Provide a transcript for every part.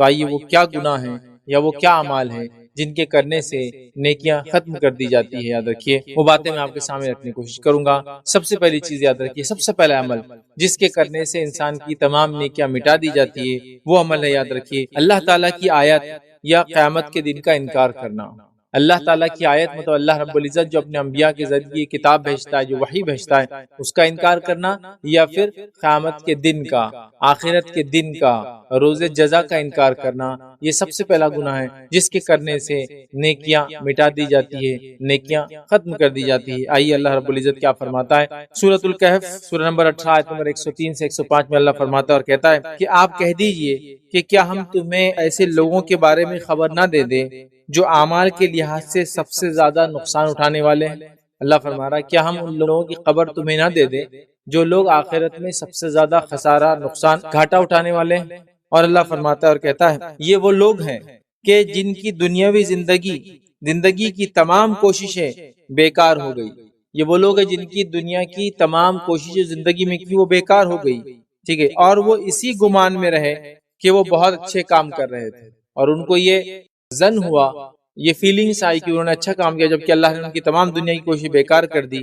تو آئیے وہ کیا گناہ ہیں یا وہ کیا اعمال ہیں جن کے کرنے سے نیکیاں ختم کر دی جاتی ہے. یاد رکھیے وہ باتیں میں آپ کے سامنے رکھنے کی کوشش کروں گا. سب سے پہلی چیز یاد رکھیے، سب سے پہلا عمل جس کے کرنے سے انسان کی تمام نیکیاں مٹا دی جاتی ہے وہ عمل ہے، یاد رکھیے، اللہ تعالیٰ کی آیت یا قیامت کے دن کا انکار کرنا. اللہ تعالیٰ کی آیت مطلب اللہ رب العزت جو اپنے انبیاء کے ذریعے کتاب بھیجتا ہے، جو وحی بھیجتا ہے، اس کا انکار کرنا، یا پھر قیامت کے دن کا، آخرت کے دن کا، روز جزا کا انکار کرنا. یہ سب سے پہلا گناہ ہے جس کے کرنے سے نیکیاں مٹا دی جاتی ہے، نیکیاں ختم کر دی جاتی ہے. آئیے اللہ رب العزت کیا فرماتا ہے سورۃ الکہف سورہ نمبر 18 آیت نمبر 103 سے 105 میں اللہ فرماتا ہے اور کہتا ہے کہ آپ کہہ دیجئے کہ کیا ہم تمہیں ایسے لوگوں کے بارے میں خبر نہ دے دیں جو اعمال کے لحاظ سے سب سے زیادہ نقصان اٹھانے والے ہیں. اللہ فرما رہا ہے کیا ہم ان لوگوں کی خبر تمہیں نہ دے دیں جو لوگ آخرت میں سب سے زیادہ خسارہ، نقصان، گھاٹا اٹھانے والے ہیں. اور اللہ فرماتا ہے اور کہتا ہے یہ وہ لوگ ہیں کہ جن کی دنیاوی زندگی کی تمام کوششیں بیکار ہو گئی. یہ وہ لوگ ہیں جن کی دنیا کی تمام کوششیں زندگی میں کی وہ بیکار ہو گئی، ٹھیک ہے، اور وہ اسی گمان میں رہے کہ وہ بہت اچھے کام کر رہے تھے، اور ان کو یہ ظن ہوا، یہ فیلنگس آئی کہ انہوں نے اچھا کام کیا، جبکہ اللہ نے ان کی تمام دنیا کی کوشش بیکار کر دی.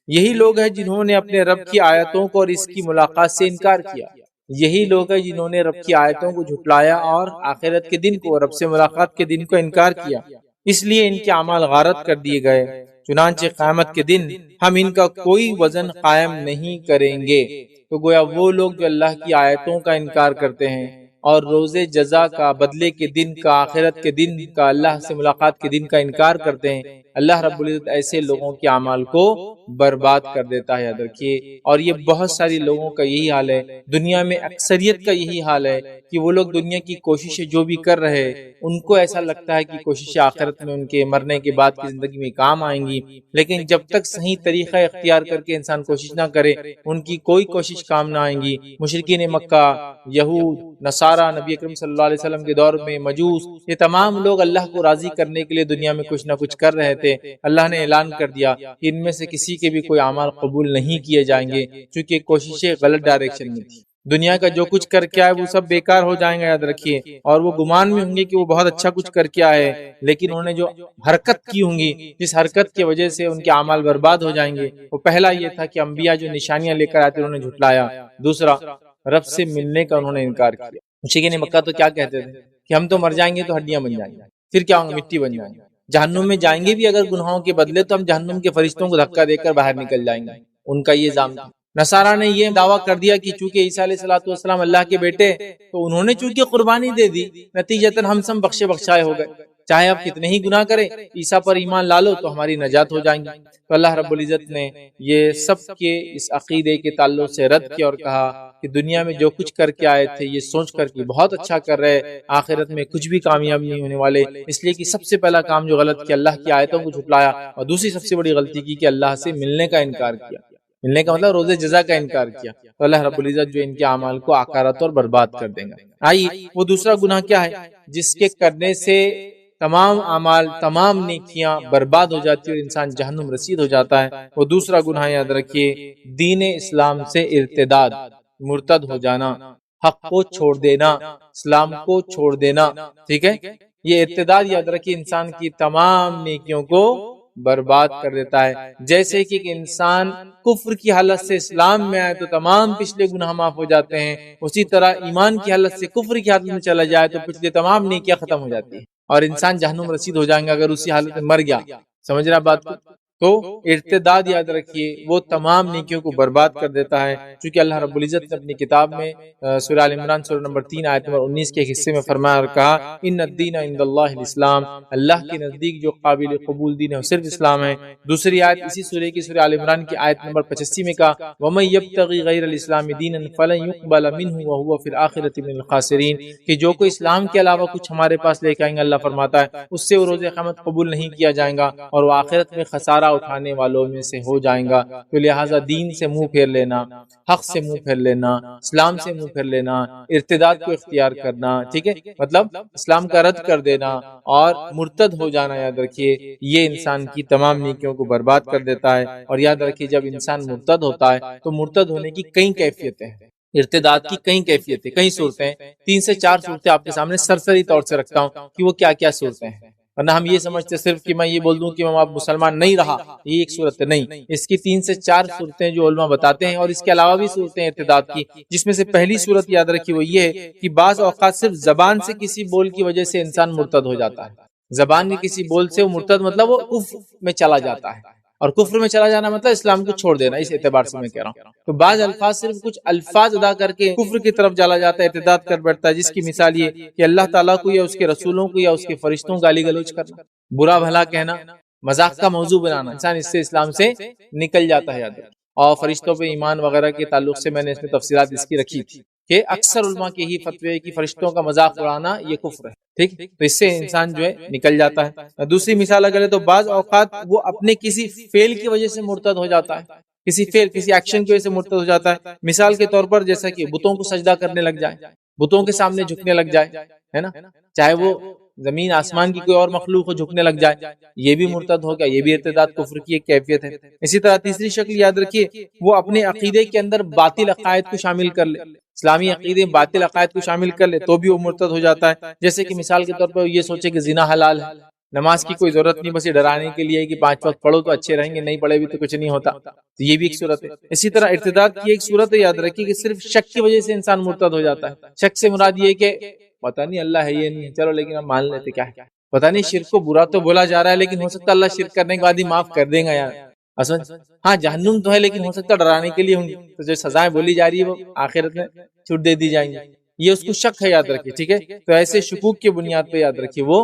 یہی لوگ ہیں جنہوں نے اپنے رب کی آیتوں کو اور اس کی ملاقات سے انکار کیا. یہی لوگ ہیں جنہوں نے رب کی آیتوں کو جھٹلایا اور آخرت کے دن کو، رب سے ملاقات کے دن کو انکار کیا. اس لیے ان کے اعمال غارت کر دیے گئے. چنانچہ قیامت کے دن ہم ان کا کوئی وزن قائم نہیں کریں گے. تو گویا وہ لوگ جو اللہ کی آیتوں کا انکار کرتے ہیں اور روز جزا کا، بدلے کے دن کا، آخرت کے دن کا، اللہ سے ملاقات کے دن کا انکار کرتے ہیں، اللہ رب العزت ایسے لوگوں کے اعمال کو برباد کر دیتا ہے. یاد رکھیے، اور یہ بہت ساری لوگوں کا یہی حال ہے، دنیا میں اکثریت کا یہی حال ہے کہ وہ لوگ دنیا کی کوششیں جو بھی کر رہے ان کو ایسا لگتا ہے کہ کوششیں آخرت میں ان کے مرنے کے بعد کی زندگی میں کام آئیں گی، لیکن جب تک صحیح طریقہ اختیار کر کے انسان کوشش نہ کرے ان کی کوئی کوشش کام نہ آئیں گی. مشرکین مکہ، یہود، نصارہ، نبی اکرم صلی اللہ علیہ وسلم کے دور میں مجوس، یہ تمام لوگ اللہ کو راضی کرنے کے لیے دنیا میں کچھ نہ کچھ کر رہے تھے. اللہ نے اعلان کر دیا کہ ان میں سے کسی کے بھی کوئی اعمال قبول نہیں کیے جائیں گے، چونکہ کوششیں غلط ڈائریکشن میں تھی. دنیا کا جو کچھ کر کے آئے وہ سب بیکار ہو جائیں گے، یاد رکھیے. اور وہ گمان میں ہوں گے کہ وہ بہت اچھا کچھ کر کے آئے، لیکن انہوں نے جو حرکت کی ہوں گی، جس حرکت کی وجہ سے ان کے اعمال برباد ہو جائیں گے. وہ پہلا یہ تھا کہ انبیاء جو نشانیاں لے کر آتے انہوں نے جھٹلایا. دوسرا، رب سے ملنے کا انہوں نے انکار کیا. مشرکین مکہ تو کیا کہتے تھے کہ ہم تو مر جائیں گے تو ہڈیاں بن جائیں گے، پھر کیا ہوں گے، مٹی بن جائیں گے. جہنم میں جائیں گے بھی اگر گناہوں کے بدلے تو ہم جہنم کے فرشتوں کو دھکا دے کر باہر نکل جائیں گے. ان کا یہ الزام تھا. نصارہ نے یہ دعویٰ کر دیا کہ چونکہ عیسیٰ علیہ السلام اللہ کے بیٹے تو انہوں نے چونکہ قربانی دے دی، نتیجتاً ہم سب بخشے بخشائے ہو گئے، چاہے آپ کتنے ہی گناہ کریں عیسیٰ پر ایمان لا لو تو ہماری نجات ہو جائیں گی. تو اللہ رب العزت نے یہ سب کے اس عقیدے کے تعلق سے رد کیا اور کہا کہ دنیا میں جو کچھ کر کے آئے تھے یہ سوچ کر کہ بہت اچھا کر رہے، آخرت میں کچھ بھی کامیاب نہیں ہونے والے. اس لیے کہ سب سے پہلا کام جو غلط کیا، اللہ کی آیتوں کو جھٹلایا، اور دوسری سب سے بڑی غلطی کی کہ اللہ سے ملنے کا انکار کیا. ملنے کا مطلب روز جزا کا انکار کیا. تو اللہ رب العزت جو ان کے اعمال کو آکارت اور برباد کر دیں گا. آئیے وہ دوسرا گناہ کیا ہے جس کے کرنے سے تمام اعمال، تمام نیکیاں برباد ہو جاتی اور انسان جہنم رسید ہو جاتا ہے. وہ دوسرا گناہ یاد رکھیے، دین اسلام سے ارتداد، مرتد ہو جانا، حق کو چھوڑ دینا، اسلام کو چھوڑ دینا. ٹھیک ہے، یہ ارتداد یاد رکھیے انسان کی تمام نیکیوں کو برباد کر دیتا ہے. جیسے کہ ایک انسان کفر کی حالت سے اسلام میں آئے تو تمام پچھلے گناہ معاف ہو جاتے ہیں، اسی طرح ایمان کی حالت سے کفر کی حالت میں چلا جائے تو پچھلے تمام نیکیاں ختم ہو جاتی ہیں اور انسان جہنم رسید ہو جائیں گا اگر اسی حالت میں مر گیا. سمجھ رہا بات کو؟ تو ارتداد یاد رکھیے وہ تمام نیکیوں کو برباد کر دیتا ہے. چونکہ اللہ رب العزت نے اپنی کتاب میں سورہ آل عمران سورہ نمبر 3 آیت نمبر 19 کے حصے میں فرمایا اور کہا ان الدین عند اللہ الاسلام، اللہ کے نزدیک جو قابل قبول دین ہے وہ صرف اسلام ہے. دوسری آیت اسی سورہ کی سورہ آل عمران کی آیت نمبر 85 میں کہا ومن یبتغی غیر الاسلام دینا فلن یقبل منہ وهو فی الآخرۃ من الخاسرین، کہ جو کوئی اسلام کے علاوہ کچھ ہمارے پاس لے کے آئیں گے، اللہ فرماتا ہے اس سے وہ روز قیامت قبول نہیں کیا جائے گا اور وہ آخرت میں خسارہ اٹھانے والوں میں سے ہو جائیں گا. تو لہٰذا دین سے منہ پھیر لینا، حق سے منہ پھیر لینا، اسلام سے منہ پھیر لینا، ارتداد کو اختیار کرنا، ٹھیک ہے، مطلب اسلام کا رد کر دینا اور مرتد ہو جانا، یاد رکھیے یہ انسان کی تمام نیکیوں کو برباد کر دیتا ہے. اور یاد رکھیے جب انسان مرتد ہوتا ہے تو مرتد ہونے کی کئی کیفیتیں ہیں. ارتداد کی کئی کیفیتیں، کئی صورتیں، 3 سے 4 صورتیں آپ کے سامنے سرسری طور سے رکھتا ہوں کہ وہ کیا کیا صورتیں ہیں، ورنہ ہم یہ سمجھتے صرف کہ میں یہ بول دوں کہ میں آپ مسلمان نہیں رہا، یہ ایک صورت نہیں، اس کی 3 سے 4 صورتیں جو علماء بتاتے ہیں، اور اس کے علاوہ بھی صورتیں ارتداد کی، جس میں سے پہلی صورت یاد رکھی وہ یہ ہے کہ بعض اوقات صرف زبان سے کسی بول کی وجہ سے انسان مرتد ہو جاتا ہے، زبان کے کسی بول سے وہ مرتد مطلب وہ کفر میں چلا جاتا ہے، اور کفر میں چلا جانا مطلب اسلام کو چھوڑ دینا، اس اعتبار سے میں کہہ رہا ہوں۔ تو بعض الفاظ صرف کچھ الفاظ ادا کر کے کفر کی طرف چلا جاتا ہے، ارتداد کر بیٹھتا ہے، جس کی مثال یہ کہ اللہ تعالیٰ کو یا اس کے رسولوں کو یا اس کے فرشتوں کو گالی گلوچ کرنا، برا بھلا کہنا، مذاق کا موضوع بنانا، انسان اس سے اسلام سے نکل جاتا ہے، یاد رکھیں۔ اور فرشتوں پہ ایمان وغیرہ کے تعلق سے میں نے اس میں تفصیلات اس کی رکھی تھی کہ اکثر علماء کے ہی فتوی کہ فرشتوں کا مذاق اڑانا یہ کفر ہے، ٹھیک، تو اس سے انسان جو ہے نکل جاتا ہے۔ دوسری مثال اگر ہے تو بعض اوقات وہ اپنے کسی فعل کی وجہ سے مرتد ہو جاتا ہے، کسی فعل، کسی ایکشن کی وجہ سے مرتد ہو جاتا ہے، مثال کے طور پر جیسا کہ بتوں کو سجدہ کرنے لگ جائے، بتوں کے سامنے جھکنے لگ جائے، ہے نا، چاہے وہ زمین آسمان کی کوئی اور مخلوق ہو جھکنے لگ جائے، یہ بھی مرتد ہو گیا، یہ بھی ارتداد کفر کی ایک کیفیت ہے۔ اسی طرح تیسری شکل یاد رکھیے، وہ اپنے عقیدے کے اندر باطل عقائد کو شامل کر لے، اسلامی عقیدے باطل عقائد کو شامل کر لے تو بھی وہ مرتد ہو جاتا ہے، جیسے کہ مثال کے طور پر یہ سوچے کہ زنا حلال ہے، نماز کی کوئی ضرورت نہیں، بس یہ ڈرانے کے لیے کہ 5 وقت پڑھو تو اچھے رہیں گے، نہیں پڑھے بھی تو کچھ نہیں ہوتا، تو یہ بھی ایک صورت ہے۔ اسی طرح ارتداد کی ایک صورت ہے یاد رکھیے کہ صرف شک کی وجہ سے انسان مرتد ہو جاتا ہے، شک سے مراد یہ کہ پتہ نہیں اللہ ہے یہ نہیں ہے، چلو لیکن ہم مان لیتے، کیا ہے پتہ نہیں، شرک کو برا تو بولا جا رہا ہے لیکن ہو سکتا ہے اللہ شرک کرنے کے بعد ہی معاف کر دیں گا یار، اصل ہاں جہنم تو ہے لیکن ہو سکتا ہے ڈرانے کے لیے ہوں گی، تو جو سزائیں بولی جا رہی ہے وہ آخرت میں چھوٹ دے دی جائیں گی، یہ اس کو شک ہے، یاد رکھیے، ٹھیک ہے، تو ایسے شکوک کی بنیاد پہ یاد رکھیے وہ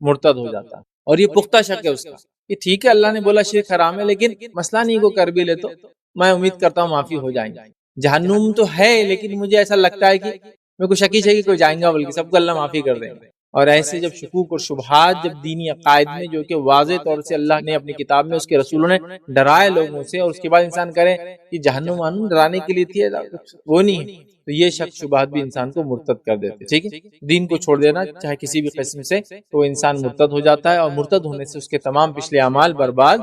مرتد ہو جاتا ہے، اور یہ پختہ شک ہے اس کا کہ ٹھیک ہے اللہ نے بولا شرک حرام ہے لیکن مسئلہ نہیں کو کر بھی لے تو میں امید کرتا ہوں معافی ہو جائیں گے، جہنم تو ہے لیکن مجھے ایسا لگتا ہے کہ میں کوئی شکی شکی کوئی جائیں گا، بلکہ سب کو اللہ معافی کر دیں گے۔ اور ایسے جب شکوک اور شبہات جب دینی عقائد میں جو کہ واضح طور سے اللہ نے اپنی کتاب میں اس کے رسولوں نے ڈرائے لوگوں سے، اور اس کے بعد انسان کرے کہ جہنم وہنم ڈرانے کے لیے تھی، وہ نہیں ہے، تو یہ شک شبہات بھی انسان کو مرتد کر دیتے، ٹھیک ہے، دین کو چھوڑ دینا چاہے کسی بھی قسم سے، تو انسان مرتد ہو جاتا ہے، اور مرتد ہونے سے اس کے تمام پچھلے اعمال برباد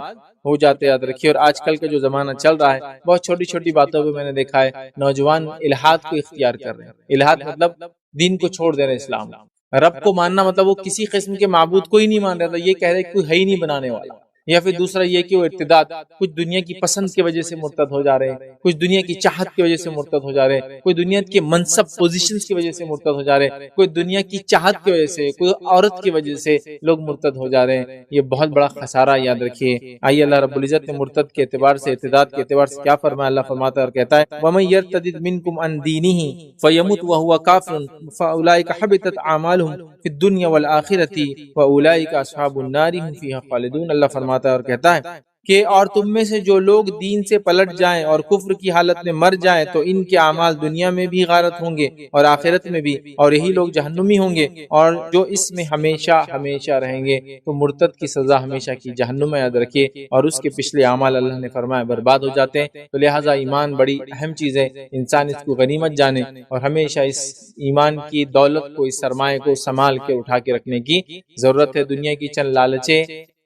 ہو جاتے، یاد رکھیے۔ اور آج کل کا جو زمانہ چل رہا ہے، بہت چھوٹی چھوٹی باتوں پہ میں نے دیکھا ہے نوجوان الحاد کو اختیار کر رہے ہیں، الحاد مطلب دین کو چھوڑ دے رہے، اسلام رب کو ماننا مطلب وہ کسی قسم کے معبود کو ہی نہیں مان رہا تھا، یہ کہہ رہے کوئی ہے ہی نہیں بنانے والا، یا پھر دوسرا یہ کہ وہ ارتداد، کچھ دنیا کی پسند کی وجہ سے مرتد ہو جا رہے ہیں، کچھ دنیا کی چاہت کی وجہ سے مرتد ہو جا رہے ہیں، کوئی دنیا کے منصب پوزیشنز کی وجہ سے مرتد ہو جا رہے ہیں، کوئی دنیا کی چاہت کی وجہ سے، کوئی عورت کی وجہ سے لوگ مرتد ہو جا رہے ہیں، یہ بہت بڑا خسارہ، یاد رکھیے۔ آئیے اللہ رب العزت نے مرتد کے اعتبار سے، ارتداد کے اعتبار سے کیا فرمایا، اللہ فرماتا ہے اور کہتا ہے وَمَن يَرْتَدِدْ مِنْكُمْ عَنْ دِينِهِ فَيَمُتْ وَهُوَ كَافِرٌ فَأُولَٰئِكَ حَبِطَتْ أَعْمَالُهُمْ فِي الدُّنْيَا وَالْآخِرَةِ وَأُولَٰئِكَ أَصْحَابُ النَّارِ هُمْ فِيهَا خَالِدُونَ۔ اللہ فرماتا ہے اور کہتا ہے کہ اور تم میں سے جو لوگ دین سے پلٹ جائیں اور کفر کی حالت میں مر جائیں تو ان کے اعمال دنیا میں بھی غارت ہوں گے اور آخرت میں بھی، اور یہی لوگ جہنمی ہوں گے، اور جو اس میں ہمیشہ ہمیشہ رہیں گے، تو مرتد کی سزا ہمیشہ کی جہنم میں، یاد رکھیے، اور اس کے پچھلے اعمال اللہ نے فرمایا برباد ہو جاتے ہیں۔ تو لہٰذا ایمان بڑی اہم چیز ہے، انسان اس کو غنیمت جانے اور ہمیشہ اس ایمان کی دولت کو، اس سرمایہ کو سنبھال کے اٹھا کے رکھنے کی ضرورت ہے۔ دنیا کی چند لالچیں،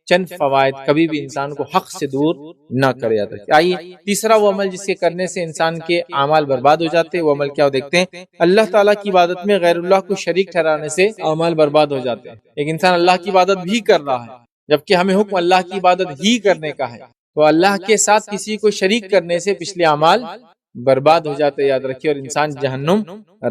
چند فوائد کبھی بھی انسان کو حق سے دور نہ کرے، یاد رکھیں۔ آئیے تیسرا وہ عمل جس کے کرنے سے انسان کے اعمال برباد ہو جاتے ہیں، وہ عمل کیا ہو دیکھتے ہیں۔ اللہ تعالیٰ کی عبادت میں غیر اللہ کو شریک ٹھہرانے سے اعمال برباد ہو جاتے ہیں۔ ایک انسان اللہ کی عبادت بھی کر رہا ہے جبکہ ہمیں حکم اللہ کی عبادت ہی کرنے کا ہے، تو اللہ کے ساتھ کسی کو شریک کرنے سے پچھلے اعمال برباد ہو جاتے ہیں، یاد رکھیے، اور انسان جہنم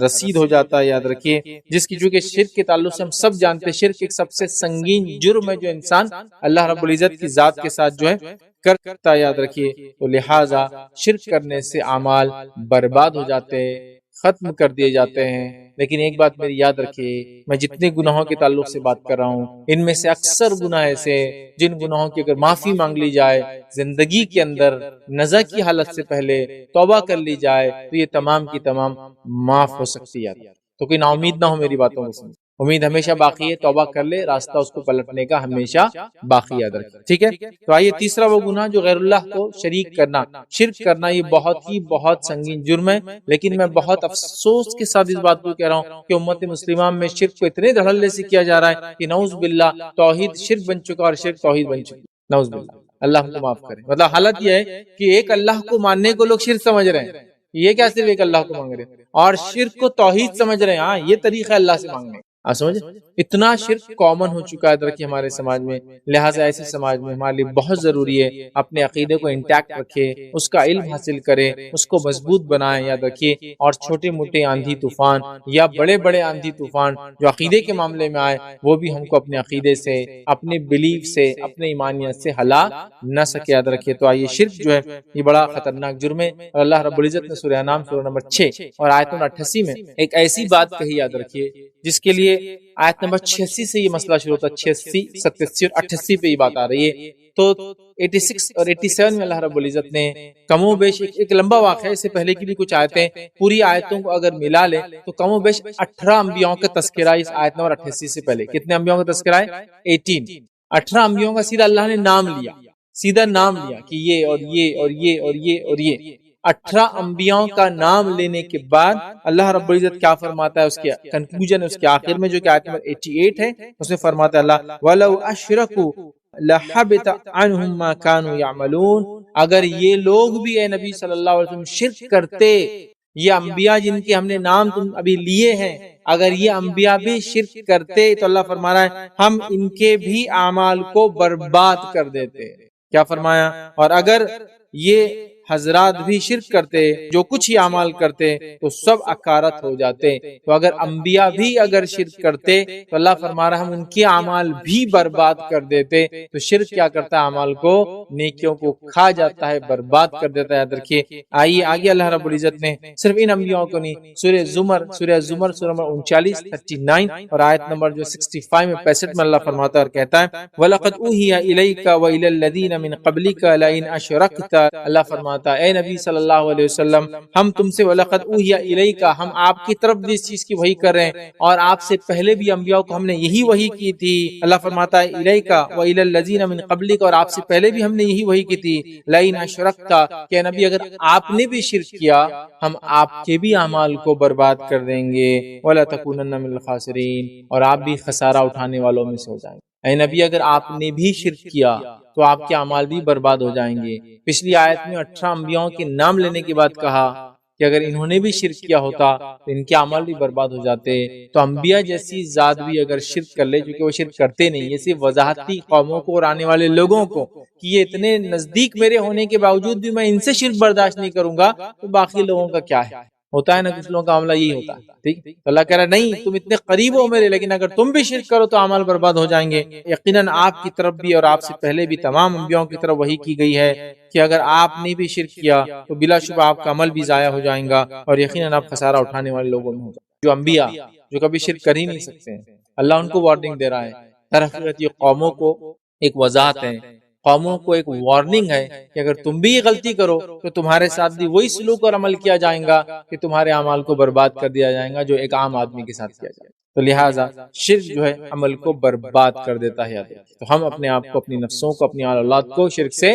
رسید ہو جاتا ہے، یاد رکھیے، جس کی چونکہ شرک کے تعلق سے ہم سب جانتے ہیں شرک ایک سب سے سنگین جرم ہے جو انسان اللہ رب العزت کی ذات کے ساتھ جو ہے کرتا ہے، یاد رکھیے، تو لہٰذا شرک کرنے سے اعمال برباد ہو جاتے ہیں، ختم کر دیے جاتے ہیں۔ لیکن ایک بات میری یاد رکھیے، میں جتنے گناہوں کے تعلق سے بات کر رہا ہوں ان میں سے اکثر گناہ ایسے جن گناہوں کی اگر معافی مانگ لی جائے زندگی کے اندر نزع کی حالت سے پہلے توبہ کر لی جائے تو یہ تمام کی تمام معاف ہو سکتی ہے۔ تو کوئی نا امید نہ ہو میری باتوں کو سن، امید ہمیشہ باقی ہے، توبہ کر لے، راستہ اس کو پلٹنے کا ہمیشہ باقی، یاد رکھے، ٹھیک ہے۔ تو آئیے تیسرا وہ گناہ جو غیر اللہ کو شریک کرنا، شرک کرنا، یہ بہت سنگین جرم ہے، لیکن میں بہت افسوس کے ساتھ اس بات کو کہہ رہا ہوں کہ امت مسلمہ میں شرک کو اتنے دھڑلے سے کیا جا رہا ہے کہ نعوذ باللہ توحید شرک بن چکا اور شرک توحید بن چکی، نعوذ باللہ، اللہ ہم کو معاف کرے۔ مطلب حالت یہ ہے کہ ایک اللہ کو ماننے کو لوگ شرک سمجھ رہے ہیں، یہ کیا صرف ایک اللہ کو مانگ رہے ہیں اور شرک کو توحید سمجھ رہے ہیں. ہاں یہ طریقہ اللہ سے مانگنے. سمجھ اتنا شرک کامن ہو چکا ہے درکی ہمارے سماج میں. لہٰذا ایسے سماج میں ہمارے لیے بہت ضروری ہے اپنے عقیدے کو انٹیکٹ رکھے، اس کا علم حاصل کرے، اس کو مضبوط بنائیں. یاد رکھیے اور چھوٹے موٹے آندھی طوفان یا بڑے بڑے آندھی طوفان جو عقیدے کے معاملے میں آئے وہ بھی ہم کو اپنے عقیدے سے، اپنے بلیف سے، اپنے ایمانیت سے ہلا نہ سکے. یاد رکھیے تو آئیے شرک جو ہے یہ بڑا خطرناک جرم ہے اور اللہ رب العزت نے سورہ انعام سورہ نمبر 6 اور آیت نمبر 88 میں ایک ایسی بات کہی. یاد رکھیے جس کے لیے آیت نمبر 86 سے یہ مسئلہ شروع ہوتا ہے. 86 87 اور 88 پہ یہ بات آ رہی ہے. تو 86 اور 87 میں اللہ رب العزت نے کم و بیش ایک لمبا واقعہ ہے، اس سے پہلے کی بھی کچھ آیتیں، پوری آیتوں کو اگر ملا لے تو کم و بیش 18 انبیاءوں کا تذکرہ اس آیت نمبر 88 سے پہلے. کتنے انبیاءوں کا تذکرہ ہے؟ 18 انبیاءوں کا سیدھا اللہ نے نام لیا، سیدھا نام لیا کہ یہ اور یہ اور یہ اور یہ اور یہ 18 انبیاءوں کا نام لینے کے بعد اللہ رب العزت کیا فرماتا ہے؟ اس کے کنکلوژن اس کے آخر میں جو کہ آیت نمبر 88 ہے اس میں فرماتا ہے اللہ وَلَوْ أَشْرَكُوا لَحَبِطَ عَنْهُمْ مَا كَانُوا يَعْمَلُونَ. اگر یہ لوگ بھی اے نبی صلی اللہ علیہ وسلم شرک کرتے، یہ انبیاء جن کے ہم نے نام تم ابھی لیے ہیں، اگر یہ انبیاء بھی شرک کرتے تو اللہ فرما رہا ہے ہم ان کے بھی اعمال کو برباد کر دیتے. کیا فرمایا؟ اور اگر یہ حضرات بھی شرک کرتے، جو کچھ ہی اعمال کرتے تو سب اکارت ہو جاتے. تو اگر انبیاء بھی اگر شرک کرتے تو اللہ فرما رہا ہم ان کے اعمال بھی برباد کر دیتے. تو شرک کیا کرتا ہے؟ اعمال کو، نیکیوں کو کھا جاتا ہے، برباد کر دیتا ہے. یاد رکھیے آئیے آگے اللہ رب العزت نے صرف ان انبیاءوں کو نہیں، سورہ زمر سورہ نمبر 39 39 اور آیت نمبر جو 65 میں 65 میں اللہ فرماتا ہے اور کہتا ہے وَلَقَدْ أُوحِيَ إِلَيْكَ وَإِلَى الَّذِينَ مِنْ قَبْلِكَ لَئِنْ أَشْرَكْتَ. اللہ فرماتا اے نبی صلی اللہ علیہ وسلم ہم تم سے وَلَقَدْ أُوحِيَ إِلَيْكَ ہم آپ کی طرف بھی اس چیز کی وحی کر رہے ہیں اور آپ سے پہلے بھی انبیاء کو ہم نے یہی وحی کی تھی. اللہ فرماتا ہے إِلَيْكَ وَإِلَى الَّذِينَ مِنْ قَبْلِكَ اور آپ سے پہلے بھی ہم نے یہی وحی کی تھی لَئِنْ أَشْرَكْتَ کہ نبی اگر آپ نے بھی شرک کیا ہم آپ کے بھی اعمال کو برباد کر دیں گے وَلَتَكُونَنَّ مِنَ الْخَاسِرِينَ اور آپ بھی خسارہ اٹھانے والوں میں سے ہو جائیں گے. اے نبی اگر آپ نے بھی شرک کیا تو آپ کے اعمال بھی برباد ہو جائیں گے. پچھلی آیت میں 18 انبیاءوں کے نام لینے کے بعد کہا کہ اگر انہوں نے بھی شرک کیا ہوتا تو ان کے اعمال بھی برباد ہو جاتے. تو انبیاء جیسی ذات بھی اگر شرک کر لے، چونکہ وہ شرک کرتے نہیں، یہ صرف وضاحت تھی قوموں کو اور آنے والے لوگوں کو کہ یہ اتنے نزدیک میرے ہونے کے باوجود بھی میں ان سے شرک برداشت نہیں کروں گا تو باقی لوگوں کا کیا ہے؟ ہوتا ہے نا کچھ لوگوں کا معاملہ یہی ہوتا ہے. ٹھیک، تو اللہ کہہ رہا نہیں تم اتنے قریب ہو میرے، لیکن اگر تم بھی شرک کرو تو اعمال برباد ہو جائیں گے. یقیناً آپ کی طرف بھی اور آپ سے پہلے بھی تمام انبیاءوں کی طرف وحی کی گئی ہے کہ اگر آپ نے بھی شرک کیا تو بلا شبہ آپ کا عمل بھی ضائع ہو جائیں گا اور یقیناً آپ خسارہ اٹھانے والے لوگوں میں ہوگا. جو انبیاء جو کبھی شرک کر ہی نہیں سکتے ہیں، اللہ ان کو وارننگ دے رہا ہے. در حقیقت یہ قوموں کو ایک وضاحت ہے، قوموں کو ایک وارننگ ہے کہ اگر تم بھی یہ غلطی کرو تو تمہارے ساتھ بھی وہی سلوک اور عمل کیا جائے گا کہ تمہارے اعمال کو برباد کر دیا جائے گا جو ایک عام آدمی کے ساتھ کیا جائے. تو لہٰذا شرک جو ہے عمل کو برباد کر دیتا ہے. تو ہم اپنے آپ کو، اپنی نفسوں کو، اپنی اولاد کو شرک سے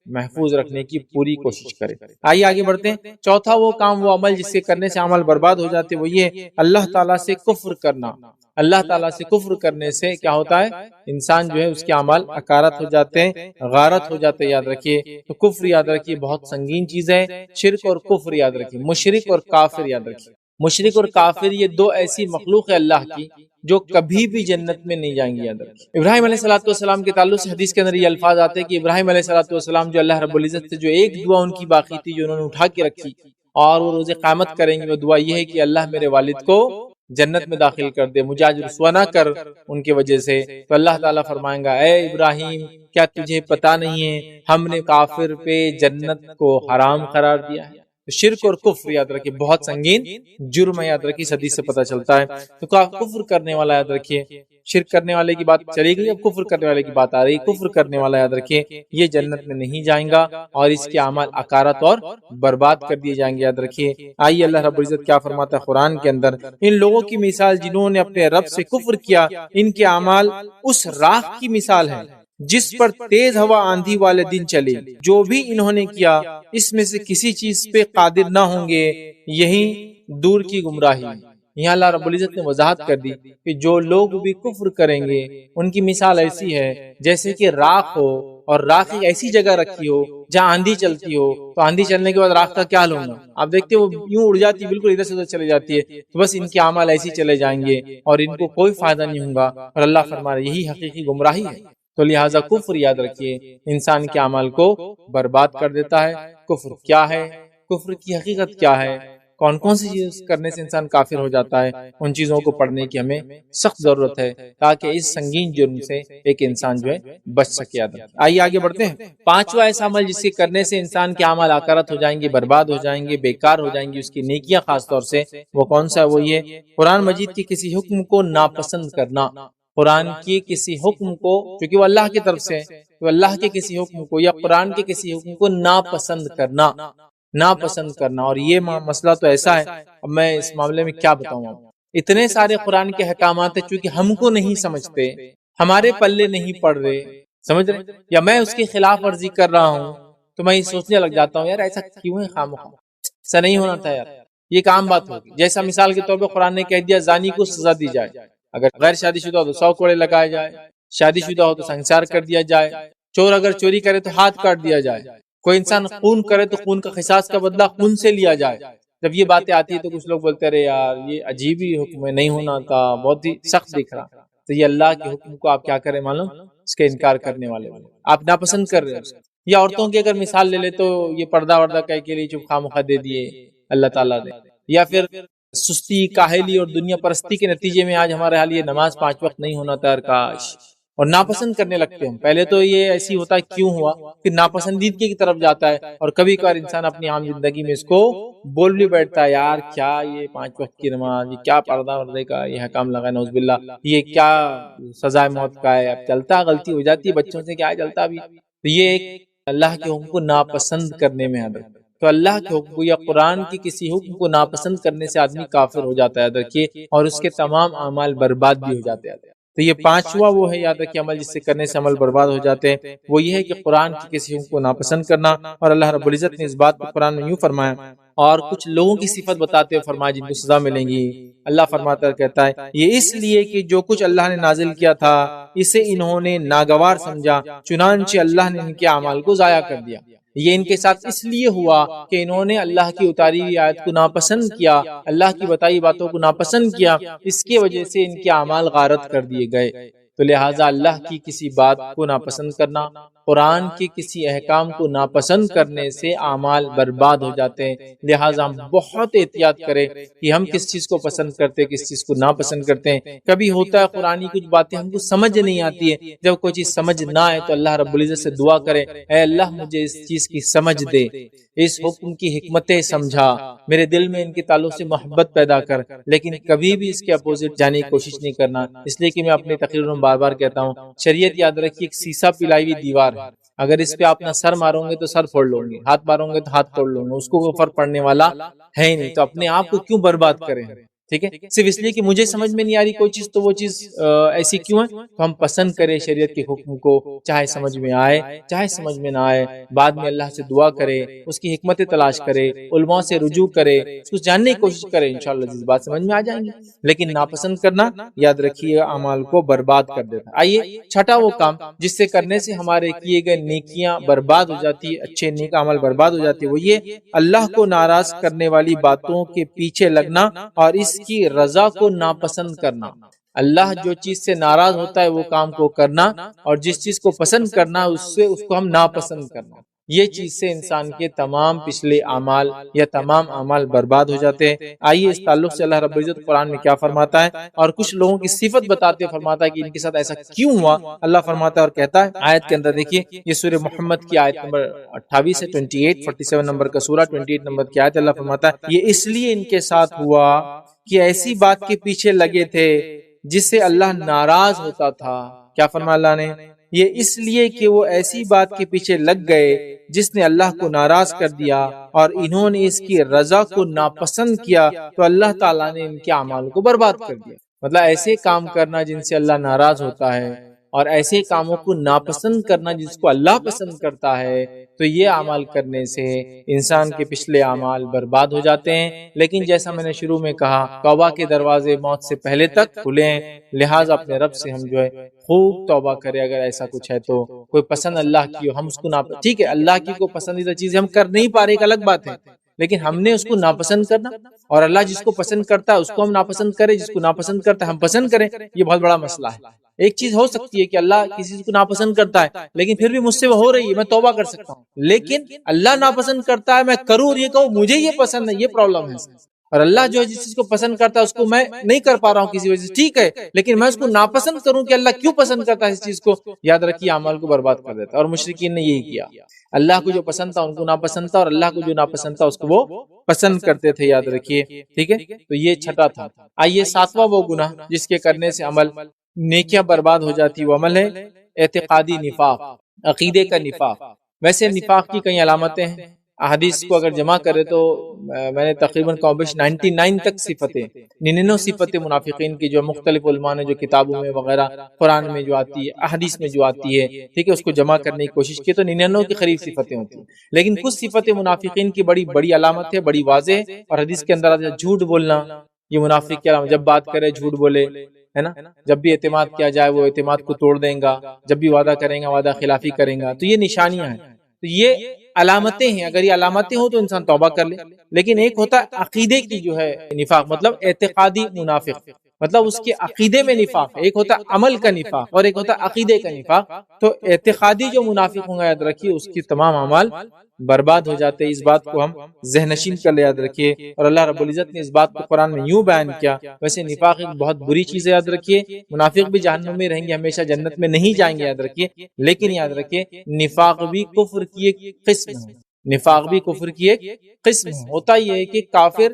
محفوظ رکھنے کی پوری کوشش کریں. آئیے آگے بڑھتے ہیں. چوتھا وہ کام، وہ عمل جس کے کرنے سے عمل برباد ہو جاتے، وہ یہ اللہ تعالیٰ سے کفر کرنا. اللہ تعالیٰ سے کفر کرنے سے کیا ہوتا ہے؟ انسان جو ہے اس کے اعمال اکارت ہو جاتے ہیں، غارت ہو جاتے ہیں. یاد رکھیے تو کفر یاد رکھیے بہت سنگین چیز ہے. شرک اور کفر یاد رکھیے، مشرک اور کافر یاد رکھیے. مشرک اور کافر یہ دو ایسی مخلوق ہے اللہ کی جو کبھی بھی جنت میں نہیں جائیں گی. یاد رکھیے ابراہیم علیہ السلام کے تعلق سے حدیث کے اندر یہ الفاظ آتے ہیں کہ ابراہیم علیہ السلام جو اللہ رب العزت سے جو ایک دعا ان کی باقی تھی جو انہوں نے اٹھا کے رکھی اور وہ روز قیامت کریں گے، وہ دعا یہ ہے کہ اللہ میرے والد کو جنت میں داخل کر دے، مجھے آج رسوا نہ کر ان کی وجہ سے. تو اللہ تعالیٰ فرمائیں گا اے ابراہیم کیا تجھے پتا نہیں ہے ہم نے کافر پہ جنت کو حرام قرار دیا ہے. شرک اور کفر یاد رکھیے بہت سنگین جرم ہے. یاد رکھیے حدیث سے پتہ چلتا ہے. تو کفر کرنے والا یاد رکھیے، شرک کرنے والے کی بات چلی گئی، اب کفر کرنے والے کی بات آ رہی. کفر کرنے والا یاد رکھیے یہ جنت میں نہیں جائیں گا اور اس کے اعمال اکارت اور برباد کر دیے جائیں گے. یاد رکھیے آئیے اللہ رب العزت کیا فرماتا ہے قرآن کے اندر، ان لوگوں کی مثال جنہوں نے اپنے رب سے کفر کیا، ان کے اعمال اس راکھ کی مثال ہے جس پر تیز ہوا آندھی والے دن چلے. جو بھی انہوں نے کیا اس میں سے کسی چیز پہ قادر نہ ہوں گے، یہی دور کی گمراہی. یہاں اللہ رب العزت نے وضاحت کر دی کہ جو لوگ بھی کفر کریں گے ان کی مثال ایسی ہے جیسے کہ راکھ ہو، اور راکھ ایک ایسی جگہ رکھی ہو جہاں آندھی چلتی ہو، تو آندھی چلنے کے بعد راکھ کا کیا حال ہوگا؟ آپ دیکھتے وہ یوں اڑ جاتی ہے، بالکل ادھر سے ادھر چلے جاتی ہے، تو بس ان کے اعمال ایسے چلے جائیں گے اور ان کو کوئی فائدہ نہیں ہوگا، اور اللہ فرما رہا ہے یہی حقیقی گمراہی ہے۔ تو لہٰذا کفر یاد رکھیے انسان کے اعمال کو برباد کر دیتا ہے۔ کفر کیا ہے؟ کفر کی حقیقت کیا ہے؟ کون کون سی چیز کرنے سے انسان کافر ہو جاتا ہے؟ ان چیزوں کو پڑھنے کی ہمیں سخت ضرورت ہے تاکہ اس سنگین جرم سے ایک انسان جو ہے بچ سکے۔ آئیے آگے بڑھتے ہیں۔ پانچواں ایسا عمل جس کے کرنے سے انسان کے اعمال آکرت ہو جائیں گے، برباد ہو جائیں گے، بیکار ہو جائیں گی اس کی نیکیاں خاص طور سے، وہ کون سا ہے؟ وہ یہ قرآن مجید کے کسی حکم کو ناپسند کرنا۔ قرآن کی کسی حکم کو، کیونکہ وہ اللہ کی طرف سے ہے، تو اللہ کے کسی حکم کو یا قرآن کے کسی حکم کو ناپسند کرنا، ناپسند کرنا۔ اور یہ مسئلہ تو ایسا ہے، اب میں اس معاملے میں کیا بتاؤں آپ، اتنے سارے قرآن کے احکامات ہیں، چونکہ ہم کو نہیں سمجھتے، ہمارے پلے نہیں پڑ رہے، سمجھ رہے، یا میں اس کی خلاف ورزی کر رہا ہوں تو میں یہ سوچنے لگ جاتا ہوں یار ایسا کیوں ہے، خامخواہ ایسا نہیں ہونا تھا یار، یہ ایک عام بات ہوگی۔ جیسا مثال کے طور پہ قرآن نے کہہ دیا زانی کو سزا دی جائے، اگر غیر شادی شدہ ہو تو 100 کوڑے لگائے جائے، شادی شدہ ہو تو سنسار کر دیا جائے، چور اگر چوری کرے تو ہاتھ کاٹ دیا جائے، کوئی انسان خون کرے تو خون کا قصاص کا بدلہ خون سے لیا جائے۔ جب یہ باتیں آتی ہے تو کچھ لوگ بولتے رہے یار یہ عجیب ہی حکم ہے، نہیں ہونا تھا، بہت ہی سخت دکھ رہا، تو یہ اللہ کے حکم کو آپ کیا کریں معلوم، اس کے انکار کرنے والے آپ ناپسند کر رہے ہیں۔ یا عورتوں کی اگر مثال لے لے تو یہ پردہ وردہ کہہ کے لیے چپ خامخواہ دے دیے اللہ تعالیٰ نے، یا پھر سستی، کاہلی اور دنیا پرستی کے نتیجے میں آج ہمارے حال یہ نماز 5 وقت نہیں ہونا تھا، کاش، اور ناپسند کرنے لگتے ہیں۔ پہلے تو یہ ایسی ہوتا ہے کیوں ہوا کہ ناپسندیدگی کی طرف جاتا ہے، اور کبھی کبھار انسان اپنی عام زندگی میں اس کو بول بھی بیٹھتا ہے یار کیا یہ 5 وقت کی نماز، یہ کیا پردہ وردے کا یہ حکام لگا ہے، نعوذ باللہ، یہ کیا سزائے موت کا ہے، اب چلتا غلطی ہو جاتی ہے بچوں سے، کیا چلتا بھی، تو یہ ایک اللہ کے حکم کو ناپسند کرنے میں ہے۔ تو اللہ کے حکم کو یا قرآن کی کسی حکم کو ناپسند کرنے سے آدمی کافر ہو جاتا ہے، دیکھیے، اور اس کے تمام اعمال برباد بھی ہو جاتے ہیں۔ تو یہ پانچواں وہ ہے یاد رکھیے عمل جس سے کرنے سے عمل برباد ہو جاتے ہیں، وہ یہ ہے کہ قرآن کی کسی حکم کو ناپسند کرنا۔ اور اللہ رب العزت نے اس بات کو قرآن میں یوں فرمایا، اور کچھ لوگوں کی صفت بتاتے ہوئے فرمایا جن کو سزا ملیں گی۔ اللہ فرماتا ہے، کہتا ہے یہ اس لیے کہ جو کچھ اللہ نے نازل کیا تھا اسے انہوں نے ناگوار سمجھا، چنانچہ اللہ نے ان کے اعمال کو ضائع کر دیا۔ یہ ان کے ساتھ اس لیے ہوا کہ انہوں نے اللہ کی اتاری ہوئی آیت کو ناپسند کیا، اللہ کی بتائی باتوں کو ناپسند کیا، اس کی وجہ سے ان کے اعمال غارت کر دیے گئے۔ تو لہٰذا اللہ کی کسی بات کو ناپسند کرنا، قرآن کے کسی احکام کو ناپسند کرنے سے اعمال برباد ہو جاتے ہیں۔ لہٰذا ہم بہت احتیاط کریں کہ ہم کس چیز کو پسند کرتے ہیں، کس چیز کو ناپسند کرتے ہیں۔ کبھی ہوتا ہے قرآنی کچھ باتیں ہم کو سمجھ نہیں آتی ہے، جب کوئی چیز سمجھ نہ آئے تو اللہ رب العزت سے دعا کرے، اے اللہ مجھے اس چیز کی سمجھ دے، اس حکم کی حکمتیں سمجھا، میرے دل میں ان کے تعلق سے محبت پیدا کر، لیکن کبھی بھی اس کے اپوزٹ جانے کی کوشش نہیں کرنا۔ اس لیے کہ میں اپنے تقریروں میں بار بار کہتا ہوں، شریعت یاد رکھیے ایک سیسا پلائی ہوئی دیوار ہے، اگر اس پہ آپ اپنا سر مارو گے تو سر پھوڑ لو گے، ہاتھ مارو گے تو ہاتھ توڑ لو گے، اس کو کوئی فرق پڑنے والا ہے ہی نہیں۔ تو اپنے آپ کو کیوں برباد کریں، ٹھیک ہے، صرف اس لیے کہ مجھے سمجھ میں نہیں آ رہی کوئی چیز تو وہ چیز ایسی کیوں ہے، تو ہم پسند کریں شریعت کے حکم کو، چاہے سمجھ میں آئے چاہے سمجھ میں نہ آئے، بعد میں اللہ سے دعا کرے، اس کی حکمتیں تلاش کرے، علماء سے رجوع کرے، اس کو جاننے کی کوشش کرے، انشاءاللہ جس بات سمجھ میں آ جائیں گی۔ لیکن ناپسند کرنا یاد رکھیے اعمال کو برباد کر دیتا ہے۔ آئیے چھٹا وہ کام جس سے کرنے سے ہمارے کیے گئے نیکیاں برباد ہو جاتی ہے، اچھے نیک عمل برباد ہو جاتی ہے، وہ یہ اللہ کو ناراض کرنے والی باتوں کے پیچھے لگنا اور اس کی رضا کو ناپسند کرنا۔ اللہ جو چیز سے ناراض ہوتا ہے وہ کام کو کرنا، اور جس چیز کو پسند کرنا اس کو ہم ناپسند کرنا، یہ چیز سے انسان کے تمام پچھلے اعمال یا تمام اعمال برباد ہو جاتے ہیں۔ آئیے اس تعلق سے اللہ رب العزت قرآن میں کیا فرماتا ہے، اور کچھ لوگوں کی صفت بتاتے فرماتا ہے کہ ان کے ساتھ ایسا کیوں ہوا۔ اللہ فرماتا ہے اور کہتا ہے آیت کے اندر، دیکھیے یہ سورہ محمد کی آیت نمبر 28 سے 47 نمبر کا سورہ 28 نمبر کی آیت، اللہ فرماتا ہے یہ اس لیے ان کے ساتھ ہوا کہ ایسی بات کے پیچھے لگے تھے جس سے اللہ ناراض ہوتا تھا۔ کیا فرمایا اللہ نے؟ یہ اس لیے کہ وہ ایسی بات کے پیچھے لگ گئے جس نے اللہ کو ناراض کر دیا، اور انہوں نے اس کی رضا کو ناپسند کیا، تو اللہ تعالیٰ نے ان کے اعمال کو برباد کر دیا۔ مطلب ایسے کام کرنا جن سے اللہ ناراض ہوتا ہے، اور ایسے کاموں کو ناپسند کرنا جس کو اللہ پسند کرتا ہے، تو یہ اعمال کرنے سے انسان کے پچھلے اعمال برباد ہو جاتے ہیں۔ لیکن جیسا میں نے شروع میں کہا، توبہ کے دروازے موت سے پہلے تک کھلے ہیں، لہٰذا اپنے رب سے ہم جو ہے خوب توبہ کرے۔ اگر ایسا کچھ ہے تو کوئی پسند اللہ کی ہو، ہم اس کو ٹھیک ہے، اللہ کی کو پسندیدہ چیزیں ہم کر نہیں پا رہے، ایک الگ بات ہے، لیکن ہم نے اس کو ناپسند کرنا، اور اللہ جس کو پسند کرتا ہے اس کو ہم ناپسند کریں، جس کو ناپسند کرتا ہے ہم پسند کریں، یہ بہت بڑا مسئلہ ہے۔ ایک چیز ہو سکتی ہے کہ اللہ کسی چیز کو ناپسند کرتا ہے لیکن پھر بھی مجھ سے وہ ہو رہی ہے، میں توبہ کر سکتا ہوں، لیکن اللہ ناپسند کرتا ہے میں کروں اور یہ کہوں مجھے یہ پسند ہے، یہ پرابلم ہے۔ اور اللہ جو ہے جس چیز کو پسند کرتا ہے اس کو میں نہیں کر پا رہا ہوں کسی وجہ سے، ٹھیک ہے، لیکن میں اس کو ناپسند کروں کہ اللہ کیوں پسند کرتا ہے اس چیز کو، یاد رکھیے اعمال کو برباد کر دیتا ہے۔ اور مشرکین نے یہی کیا، اللہ کو جو پسند تھا ان کو ناپسند تھا، اور اللہ کو جو ناپسند تھا اس کو وہ پسند کرتے تھے، یاد رکھیے، ٹھیک ہے۔ تو یہ چھٹا تھا۔ آئیے ساتواں وہ گناہ جس کے کرنے سے عمل نیکیاں برباد ہو جاتی، وہ عمل ہے اعتقادی نفاق، عقیدے کا نفاق۔ ویسے نفاق کی کئی علامتیں ہیں، احادیث کو اگر جمع کرے تو میں نے تقریباً 99 تک صفتیں، 99 صفتیں منافقین کی جو مختلف علماء نے جو کتابوں میں وغیرہ قرآن میں جو آتی ہے، احادیث میں جو آتی ہے، ٹھیک ہے، اس کو جمع کرنے کی کوشش کی تو 99 کے قریب صفتیں ہوتی ہیں، لیکن کچھ صفتیں منافقین کی بڑی بڑی علامت ہے، بڑی واضح ہے، اور حدیث کے اندر آتا ہے جھوٹ بولنا، یہ منافق کی علامت، جب بات کرے جھوٹ بولے، ہے نا، جب بھی اعتماد کیا جائے وہ اعتماد کو توڑ دیں گا، جب بھی وعدہ کریں گا وعدہ خلافی کریں گا، تو یہ نشانیاں ہیں، تو یہ علامتیں ہیں۔ اگر یہ علامتیں ہوں تو انسان توبہ کر لے، لیکن ایک ہوتا ہے عقیدے کی جو ہے نفاق، مطلب اعتقادی منافق، مطلب اس کے عقیدے میں نفاق، ایک ہوتا ہے عمل کا نفاق اور ایک ہوتا ہے عقیدے کا نفاق۔ تو اعتقادی جو منافق ہوں گا، یاد رکھیے اس کی تمام اعمال برباد ہو جاتے ہیں، اس بات کو ہم ذہن نشین کر لے، یاد رکھیے۔ اور اللہ رب العزت نے اس بات کو قرآن میں یوں بیان کیا۔ ویسے نفاق ایک بہت بری چیز ہے، یاد رکھیے، منافق بھی جہنم میں رہیں گے، ہمیشہ جنت میں نہیں جائیں گے، یاد رکھیے، لیکن یاد رکھیے نفاق بھی کفر کی ایک قسم ہے، نفاق بھی کفر کی ایک قسم ہے۔ ہوتا یہ ہے کہ کافر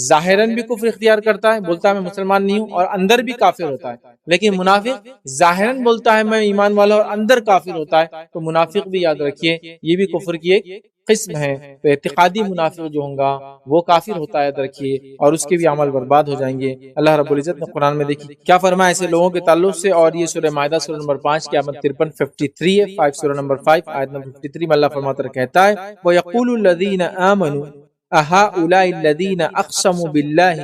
ظاہراً بھی کفر اختیار کرتا ہے، بولتا ہے میں مسلمان نہیں ہوں، اور اندر بھی کافر ہوتا ہے، لیکن منافق ظاہراً بولتا ہے میں ایمان والا اور اندر کافر ہوتا ہے، تو منافق بھی یاد رکھیے یہ بھی کفر کی ایک قسم ہے۔ تو اعتقادی منافق جو ہوں گا وہ کافر ہوتا ہے، یاد رکھیے، اور اس کے بھی عمل برباد ہو جائیں گے۔ اللہ رب العزت نے قرآن میں دیکھی کیا فرمایا ایسے لوگوں کے تعلق سے، اور یہ سورہ مائدہ سورہ نمبر 5 کی آیت 53 53 ہے، 5 سورہ نمبر 5 آیت نمبر 53 میں اللہ فرماتا ہے، کہتا ہے وَيَقُولُ الَّذِينَ آمَنُوا أَهَؤُلَاءِ الَّذِينَ أَقْسَمُوا بِاللَّهِ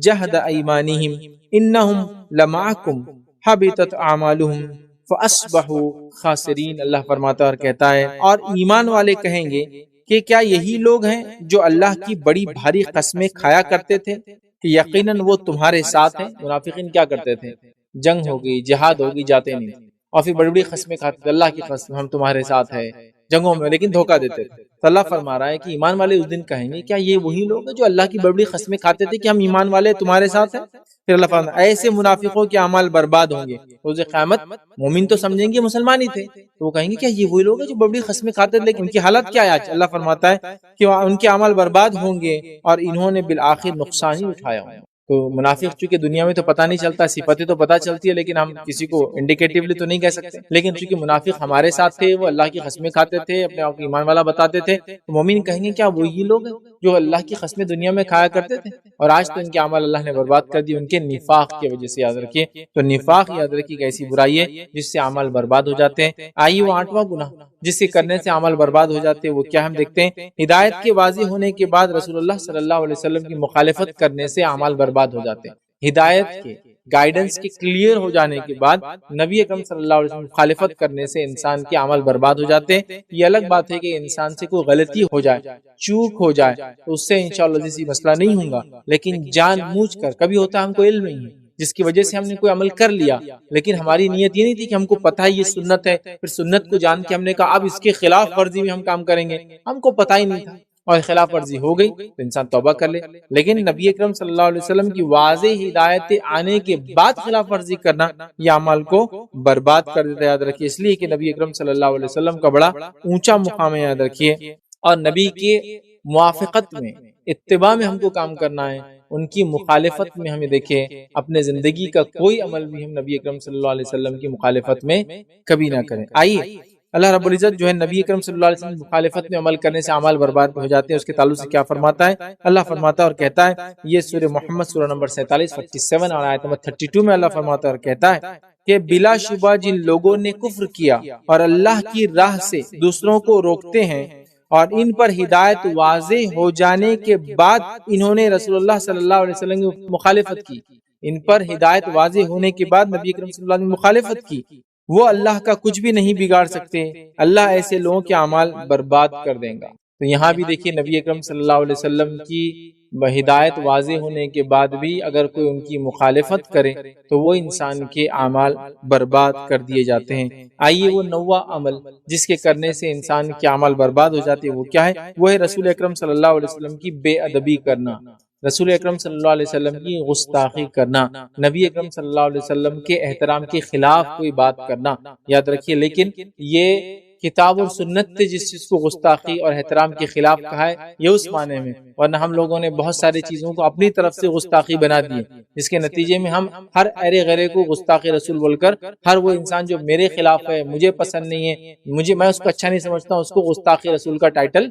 جَهْدَ أَيْمَانِهِمْ إِنَّهُمْ لَمَعَكُمْ حَبِطَتْ أَعْمَالُهُمْ فَأَصْبَحُوا خَاسِرِينَ۔ اللہ فرماتا اور کہتا ہے، اور ایمان والے کہیں گے کہ کیا یہی لوگ ہیں جو اللہ کی بڑی بھاری قسمیں کھایا کرتے تھے کہ یقیناً وہ تمہارے ساتھ ہیں۔ منافقین کیا کرتے تھے، جنگ ہوگی جہاد ہوگی جاتے نہیں، اور پھر بڑی بڑی قسمیں کھاتے تھے، اللہ کی قسم ہم تمہارے ساتھ ہیں جنگوں میں، لیکن دھوکہ دیتے تھے۔ تو اللہ فرما رہا ہے کہ ایمان والے اس دن کہیں گے کیا یہ وہی لوگ ہیں جو اللہ کی بڑی بڑی قسمیں کھاتے تھے کہ ہم ایمان والے تمہارے ساتھ ہیں۔ پھر اللہ فرماتا ہے ایسے منافقوں کے اعمال برباد ہوں گے روز قیامت۔ مومن تو سمجھیں گے مسلمان ہی تھے، تو وہ کہیں گے کیا یہ وہی لوگ ہیں جو بڑی قسمیں کھاتے تھے، لیکن ان کی حالت کیا ہے آج؟ اللہ فرماتا ہے کہ ان کے اعمال برباد ہوں گے اور انہوں نے بالآخر نقصان ہی اٹھایا ہوں۔ تو منافق چونکہ دنیا میں تو پتہ نہیں چلتا، صفتیں تو پتہ چلتی ہے لیکن ہم کسی کو انڈیکیٹیولی تو نہیں کہہ سکتے، لیکن چونکہ منافق ہمارے ساتھ تھے، وہ اللہ کی قسمیں کھاتے تھے، اپنے آپ کو ایمان والا بتاتے تھے، تو مومن کہیں گے کیا وہی لوگ ہیں جو اللہ کی قسمیں دنیا میں کھایا کرتے تھے، اور آج تو ان کے اعمال اللہ نے برباد کر دی ان کے نفاق کی وجہ سے، یاد رکھیے۔ تو نفاق یاد رکھیے کہ ایسی برائی ہے جس سے اعمال برباد ہو جاتے ہیں۔ آئیے وہ 8واں گناہ جس سے کرنے سے اعمال برباد ہو جاتے ہیں، وہ کیا ہم دیکھتے ہیں۔ ہدایت کے واضح ہونے کے بعد رسول اللہ صلی اللہ علیہ وسلم کی مخالفت کرنے سے اعمال برباد ہو جاتے ہیں۔ ہدایت کے گائیڈنس کے کلیئر ہو جانے کے بعد نبی اکرم صلی اللہ علیہ وسلم مخالفت کرنے سے انسان کے عمل برباد ہو جاتے ہیں۔ یہ الگ بات ہے کہ انسان سے کوئی غلطی ہو جائے، چوک ہو جائے، تو اس سے انشاءاللہ کسی مسئلہ نہیں ہوگا، لیکن جان بوجھ کر، کبھی ہوتا ہے ہم کو علم نہیں ہے جس کی وجہ سے ہم نے کوئی عمل کر لیا، لیکن ہماری نیت یہ نہیں تھی کہ ہم کو پتہ ہے یہ سنت ہے، پھر سنت کو جان کے ہم نے کہا اب اس کے خلاف ورزی میں ہم کام کریں گے، ہم کو پتہ ہی نہیں تھا اور خلاف ورزی ہو گئی، تو انسان توبہ کر لے۔ لیکن نبی اکرم صلی اللہ علیہ وسلم کی واضح ہدایت آنے کے بعد خلاف ورزی کرنا یہ اعمال کو برباد کر دیتا ہے، یاد رکھیے۔ اس لیے کہ نبی اکرم صلی اللہ علیہ وسلم کا بڑا اونچا مقام ہے، یاد رکھیے، اور نبی کے موافقت میں، اتباع میں ہم کو کام کرنا ہے، ان کی مخالفت میں ہمیں دیکھیں اپنے زندگی کا کوئی عمل بھی ہم نبی اکرم صلی اللہ علیہ وسلم کی مخالفت میں کبھی نہ کریں۔ آئیے اللہ رب العزت جو ہے نبی اکرم صلی اللہ علیہ وسلم کی مخالفت میں عمل کرنے سے اعمال برباد ہو جاتے ہیں، اس کے تعلق سے کیا فرماتا ہے؟ اللہ فرماتا ہے اور کہتا ہے، یہ سورہ محمد سورہ نمبر 47 47 اور آیت نمبر 32 میں اللہ فرماتا ہے اور کہتا ہے کہ بلا شبہ جن لوگوں نے کفر کیا اور اللہ کی راہ سے دوسروں کو روکتے ہیں اور ان پر ہدایت واضح ہو جانے کے بعد انہوں نے رسول اللہ صلی اللہ علیہ وسلم کی مخالفت کی، ان پر ہدایت واضح ہونے کے بعد نبی اکرم صلی اللہ علیہ وسلم نے مخالفت کی، وہ اللہ کا کچھ بھی نہیں بگاڑ سکتے، اللہ ایسے لوگوں کے اعمال برباد کر دیں گا۔ تو یہاں بھی دیکھیے نبی اکرم صلی اللہ علیہ وسلم کی ہدایت واضح ہونے کے بعد بھی اگر کوئی ان کی مخالفت کرے تو وہ انسان کے اعمال برباد کر دیے جاتے ہیں۔ آئیے وہ نواں عمل جس کے کرنے سے انسان کے اعمال برباد ہو جاتے ہیں وہ کیا ہے؟ وہ ہے رسول اکرم صلی اللہ علیہ وسلم کی بے ادبی کرنا، رسول اکرم صلی اللہ علیہ وسلم کی گستاخی کرنا، نبی اکرم صلی اللہ علیہ وسلم کے احترام کے خلاف کوئی بات کرنا۔ یاد رکھیے لیکن یہ کتاب اور سنت نے جس چیز کو گستاخی اور احترام کے خلاف کہا ہے یہ اس معنی میں، ورنہ ہم لوگوں نے بہت ساری چیزوں کو اپنی طرف سے گستاخی بنا دی ہے، جس کے نتیجے میں ہم ہر ایرے غیرے کو گستاخی رسول بول کر ہر وہ انسان جو میرے خلاف ہے، مجھے پسند نہیں ہے، میں اس کو اچھا نہیں سمجھتا ہوں، اس کو گستاخی رسول کا ٹائٹل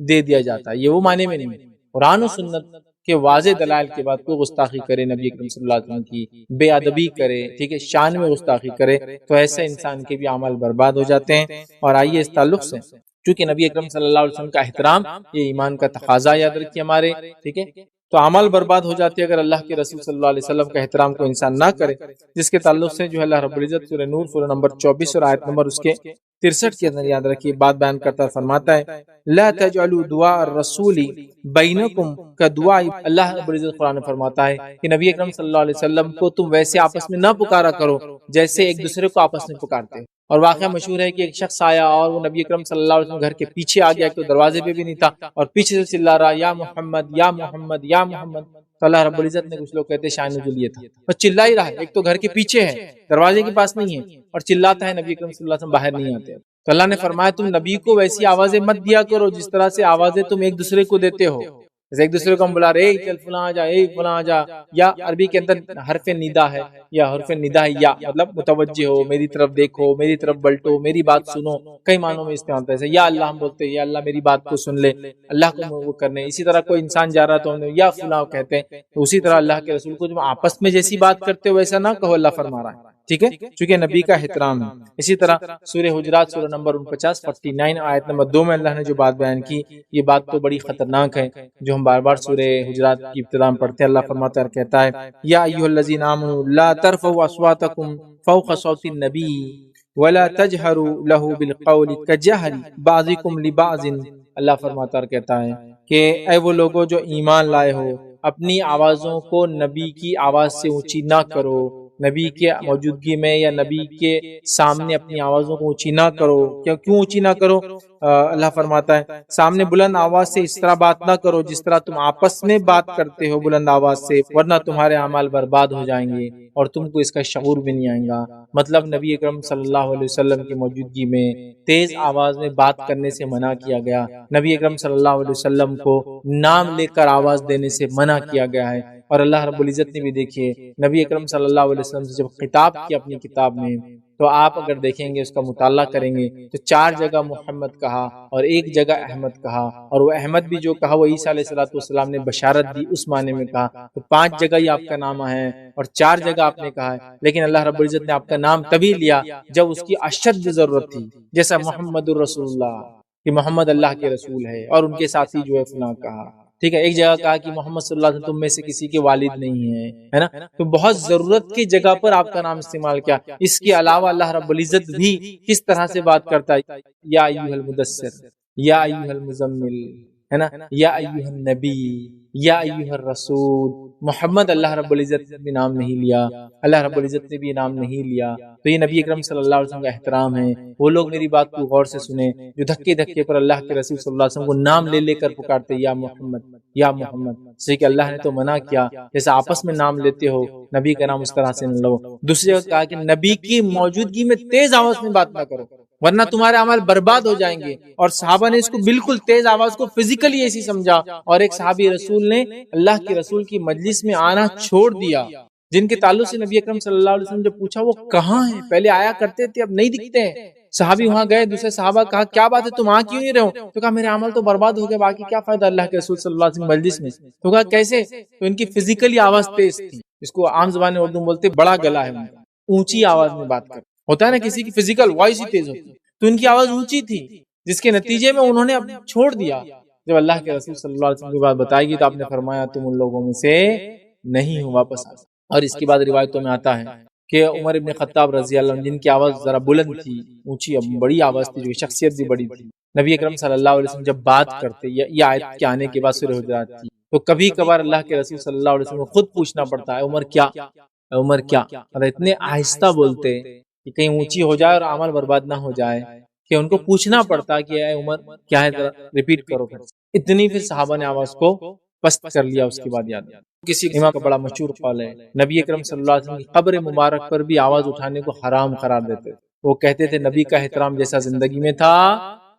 دے دیا جاتا ہے۔ یہ وہ معنی میں نہیں، قرآن و سنت کہ واضح دلائل کے بعد کوئی گستاخی کرے، نبی اکرم صلی اللہ علیہ وسلم کی بے ادبی کرے، ٹھیک ہے، شان میں گستاخی کرے، تو ایسے انسان کے بھی اعمال برباد ہو جاتے ہیں۔ اور آئیے اس تعلق سے چونکہ نبی اکرم صلی اللہ علیہ وسلم کا احترام یہ ایمان کا تقاضا، یاد رکھیے ہمارے، ٹھیک ہے، تو اعمال برباد ہو جاتے ہیں اگر اللہ کے رسول صلی اللہ علیہ وسلم کا احترام کو انسان نہ کرے، جس کے تعلق سے جو ہے اللہ رب العزت سورہ نور سورہ نمبر 24 اور آیت نمبر اس کے 63 کے اندر یاد رکھیے بات بیان کرتا فرماتا ہے لا تجعلوا دعاء الرسول بینکم کدعاء، اللہ رب العزت قرآن میں فرماتا ہے کہ نبی اکرم صلی اللہ علیہ وسلم کو تم ویسے آپس میں نہ پکارا کرو جیسے ایک دوسرے کو آپس میں پکارتے ہیں۔ اور واقعہ مشہور ہے کہ ایک شخص آیا اور وہ نبی اکرم صلی اللہ علیہ وسلم گھر کے پیچھے آ گیا کہ دروازے پہ بھی نہیں تھا اور پیچھے سے چلا رہا یا محمد یا محمد یا محمد، تو اللہ رب العزت نے، کچھ لوگ کہتے ہیں شان نزول یہ تھا، اور چلا ہی رہا ہے، ایک تو گھر کے پیچھے ہے دروازے کے پاس نہیں ہے اور چلاتا ہے، نبی اکرم صلی اللہ علیہ وسلم باہر نہیں آتے، تو اللہ نے فرمایا تم نبی کو ویسی آوازیں مت دیا کرو جس طرح سے آوازیں تم ایک دوسرے کو دیتے ہو، جیسے ایک دوسرے کو ہم بلا رہے اے چل فلاں جا، اے فلاں جا، یا عربی کے اندر حرف ندا ہے یا حرف ندا ہے یا مطلب متوجہ ہو، میری طرف دیکھو، میری طرف بلٹو، میری بات سنو، کئی معنوں میں استعمال ہوتا ہے، یا اللہ ہم بولتے ہیں یا اللہ میری بات کو سن لے، اللہ کو وہ کرنے، اسی طرح کوئی انسان جا رہا تو یا فلاں کہتے ہیں، تو اسی طرح اللہ کے رسول کو جب آپس میں جیسی بات کرتے ہو ویسا نہ کہو، اللہ فرما رہا ہے، ٹھیک ہے، چونکہ نبی کا احترام ہے۔ اسی طرح سورہ حجرات سورہ نمبر 49 آیت نمبر 2 میں اللہ نے جو بات بیان کی، یہ بات تو بڑی خطرناک ہے جو ہم بار بار سورہ حجرات کی ابتدا میں پڑھتے ہیں۔ اللہ فرماتا ہے اور کہتا ہے یا ایھا الذین آمنوا لا ترفعوا اصواتکم فوق صوت النبی ولا تجہروا له بالقول کجہر بعضکم لبعض، اللہ فرماتا اور کہتا ہے کہ اے وہ لوگوں جو ایمان لائے ہو، اپنی آوازوں کو نبی کی آواز سے اونچی نہ کرو، نبی کے موجودگی میں یا نبی کے سامنے اپنی آوازوں کو اونچی نہ کرو۔ کیوں اونچی نہ کرو؟ اللہ فرماتا ہے سامنے بلند آواز سے اس طرح بات نہ کرو جس طرح تم آپس میں بات کرتے ہو بلند آواز سے، ورنہ تمہارے اعمال برباد ہو جائیں گے اور تم کو اس کا شعور بھی نہیں آئے گا۔ مطلب نبی اکرم صلی اللہ علیہ وسلم کی موجودگی میں تیز آواز میں بات کرنے سے منع کیا گیا، نبی اکرم صلی اللہ علیہ وسلم کو نام لے کر آواز دینے سے منع کیا گیا ہے، اور اللہ رب العزت نے بھی دیکھیے نبی اکرم صلی اللہ علیہ وسلم سے جب خطاب کیا اپنی کتاب میں، تو آپ اگر دیکھیں گے اس کا مطالعہ کریں گے تو 4 جگہ محمد کہا اور 1 جگہ احمد کہا، اور وہ احمد بھی جو کہا وہ عیسیٰ علیہ السلام نے بشارت دی اس معنی میں کہا، تو 5 جگہ ہی آپ کا نام ہے اور 4 جگہ آپ نے کہا ہے، لیکن اللہ رب العزت نے آپ کا نام تبھی لیا جب اس کی اشد ضرورت تھی، جیسا محمد الرسول اللہ کہ محمد اللہ کے رسول ہے، اور ان کے ساتھی جو ہے فلاں کہا، ٹھیک ہے، ایک جگہ کہا کہ محمد صلی اللہ علیہ وسلم تم میں سے کسی کے والد نہیں ہیں، ہے نا، تو بہت ضرورت کی جگہ پر آپ کا نام استعمال کیا۔ اس کے علاوہ اللہ رب العزت بھی کس طرح سے بات کرتا ہے، یا ایھا المدثر، یا ایھا المزمل، ہے نا، یا ایھا النبی، یا ایھا الرسول، محمد اللہ رب العزت نے بھی نام نہیں لیا، اللہ رب العزت نے بھی نام نہیں لیا، تو یہ نبی اکرم صلی اللہ علیہ وسلم کا احترام ہے۔ وہ لوگ میری بات کو غور سے سنیں جو دھکے دھکے پر اللہ کے رسول صلی اللہ علیہ وسلم کو نام لے لے کر پکارتے یا محمد یا محمد، جیسے کہ اللہ نے تو منع کیا جیسے آپس میں نام لیتے ہو نبی کا نام اس طرح سے نہ لو۔ دوسری جگہ کہا کہ نبی کی موجودگی میں تیز آواز میں بات نہ کرو ورنہ تمہارے اعمال برباد ہو جائیں گے، اور صحابہ نے اس کو بالکل تیز آواز کو فزیکلی ایسی سمجھا، اور ایک صحابی رسول نے اللہ کے رسول کی مجلس میں آنا چھوڑ دیا، جن کے تعلق سے نبی اکرم صلی اللہ علیہ وسلم جب پوچھا وہ کہاں ہیں، پہلے آیا کرتے تھے اب نہیں دکھتے ہیں، صحابی وہاں گئے، دوسرے صحابہ کہا کیا بات ہے تم وہاں کیوں نہیں رہو؟ تو کہا میرے عمل تو برباد ہو گئے، باقی کیا فائدہ اللہ کے رسول صلی اللہ علیہ وسلم مجلس میں۔ تو کہا کیسے؟ تو ان کی فزیکلی آواز تیز تھی، اس کو عام زبان میں اردو میں بولتے بڑا گلا ہے ان کا، اونچی آواز میں بات کرتا ہوتا ہے نا کسی کی فزیکل وائس ہی تیز ہوتی ہے، تو ان کی آواز اونچی تھی، جس کے نتیجے میں انہوں نے اب چھوڑ دیا۔ جب اللہ کے رسول صلی اللہ علیہ وسلم کی بات بتائی گئی تو آپ نے فرمایا تم ان لوگوں میں سے نہیں ہو، واپس آ۔ اور اس کے بعد روایتوں میں آتا ہے کہ عمر ابن خطاب رضی اللہ عنہ، جن کی آواز ذرا بلند تھی، اونچی بڑی آواز تھی، جو شخصیت بھی بڑی تھی، نبی اکرم صلی اللہ علیہ وسلم جب بات کرتے، یہ آیت کے آنے کے بعد سورہ حجرات تھی، تو کبھی کبھار اللہ کے رسول صلی اللہ علیہ وسلم کو خود پوچھنا پڑتا ہے عمر کیا، عمر کیا، اور اتنے آہستہ بولتے کہ کہیں اونچی ہو جائے اور عمل برباد نہ ہو جائے، کہ ان کو پوچھنا پڑتا کہ اے عمر کیا ہے، ذرا ریپیٹ کرو پھر۔ اتنی پھر صحابہ نے آواز کو پست کر لیا۔ اس کے بعد یاد کسی امام کا بڑا مشہور قول ہے، نبی اکرم صلی اللہ علیہ وسلم کی قبر مبارک پر بھی آواز اٹھانے کو حرام قرار دیتے۔ وہ کہتے تھے نبی کا احترام جیسا زندگی میں تھا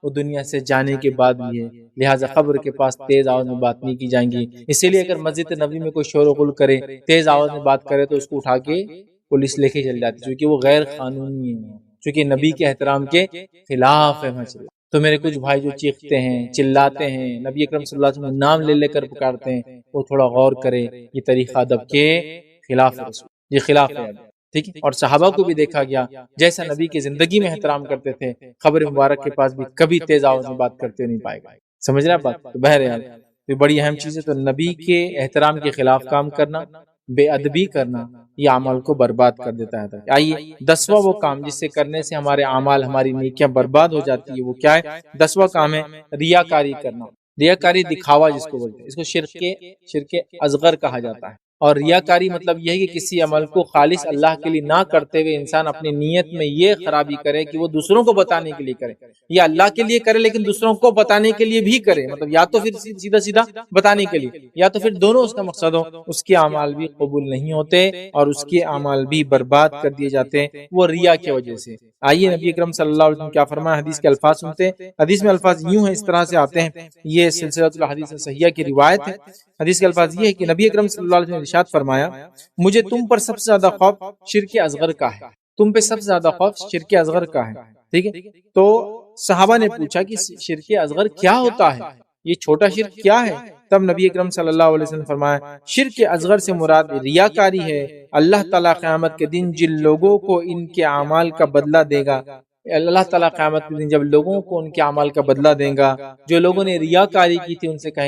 وہ دنیا سے جانے کے بعد بھی ہے، لہٰذا قبر کے پاس تیز آواز میں بات نہیں کی جائیں گی۔ اسی لیے اگر مسجد نبوی میں کوئی شور و غل کرے، تیز آواز میں بات کرے تو اس کو اٹھا کے پولیس لے کے چل جاتی، چونکہ وہ غیر قانونی ہے، چونکہ نبی کے احترام کے خلاف ہے۔ تو میرے کچھ بھائی جو چیختے ہیں، چلاتے ہیں، نبی اکرم صلی اللہ علیہ وسلم نام لے لے کر پکارتے ہیں، وہ تھوڑا غور کرے، یہ طریقہ ادب کے خلاف ہے، یہ خلاف ہے، ٹھیک ہے۔ اور صحابہ کو بھی دیکھا گیا جیسا نبی کی زندگی میں احترام کرتے تھے، قبر مبارک کے پاس بھی کبھی تیز آواز میں بات کرتے نہیں پائے گا۔ سمجھ رہے بات؟ تو بہرحال یہ بڑی اہم چیز ہے۔ تو نبی کے احترام کے خلاف کام کرنا، بے ادبی کرنا، یہ اعمال کو برباد کر دیتا ہے۔ آئیے 10واں وہ کام جس سے کرنے سے ہمارے اعمال، ہماری نیکیاں برباد ہو جاتی ہے، وہ کیا ہے؟ 10واں کام ہے ریاکاری کرنا۔ ریاکاری دکھاوا جس کو بولتے ہیں، اس کو شرک اصغر کہا جاتا ہے۔ اور ریاکاری مطلب یہ ہے کہ کسی عمل کو خالص اللہ کے لیے نہ کرتے ہوئے انسان اپنی نیت میں یہ خرابی کرے کہ وہ دوسروں کو بتانے کے لیے کرے، یا اللہ کے لیے کرے لیکن دوسروں کو بتانے کے لیے بھی کرے، مطلب یا تو پھر سیدھا سیدھا بتانے کے لیے، یا تو پھر دونوں اس کا مقصد ہو، اس کے اعمال بھی قبول نہیں ہوتے اور اس کے اعمال بھی برباد کر دیے جاتے ہیں، وہ ریا کی وجہ سے۔ آئیے نبی اکرم صلی اللہ علیہ وسلم کیا فرمایا، حدیث کے الفاظ سنتے ہیں۔ حدیث میں الفاظ یوں ہیں، اس طرح سے آتے ہیں، یہ سلسلۃ الحدیث صحیحہ کی روایت ہے۔ حدیث کے الفاظ یہ ہے کہ نبی اکرم صلی اللہ علیہ وسلم نے ارشاد فرمایا، مجھے تم پر سب سے زیادہ خوف شرک اصغر کا ہے، تم پہ سب سے زیادہ خوف شرک اصغر کا ہے، ٹھیک ہے۔ تو صحابہ نے پوچھا کہ شرک اصغر کیا ہوتا ہے، یہ چھوٹا شرک کیا ہے؟ تب نبی اکرم صلی اللہ علیہ وسلم فرمایا، شرک اصغر سے مراد ریاکاری ہے۔ اللہ تعالیٰ قیامت کے دن جن لوگوں کو ان کے اعمال کا بدلہ دے گا، اللہ تعالیٰ قیامت کے دن جب لوگوں کو ان کے اعمال کا بدلہ دے گا، جو لوگوں نے ریاکاری کی تھی ان سے کہیں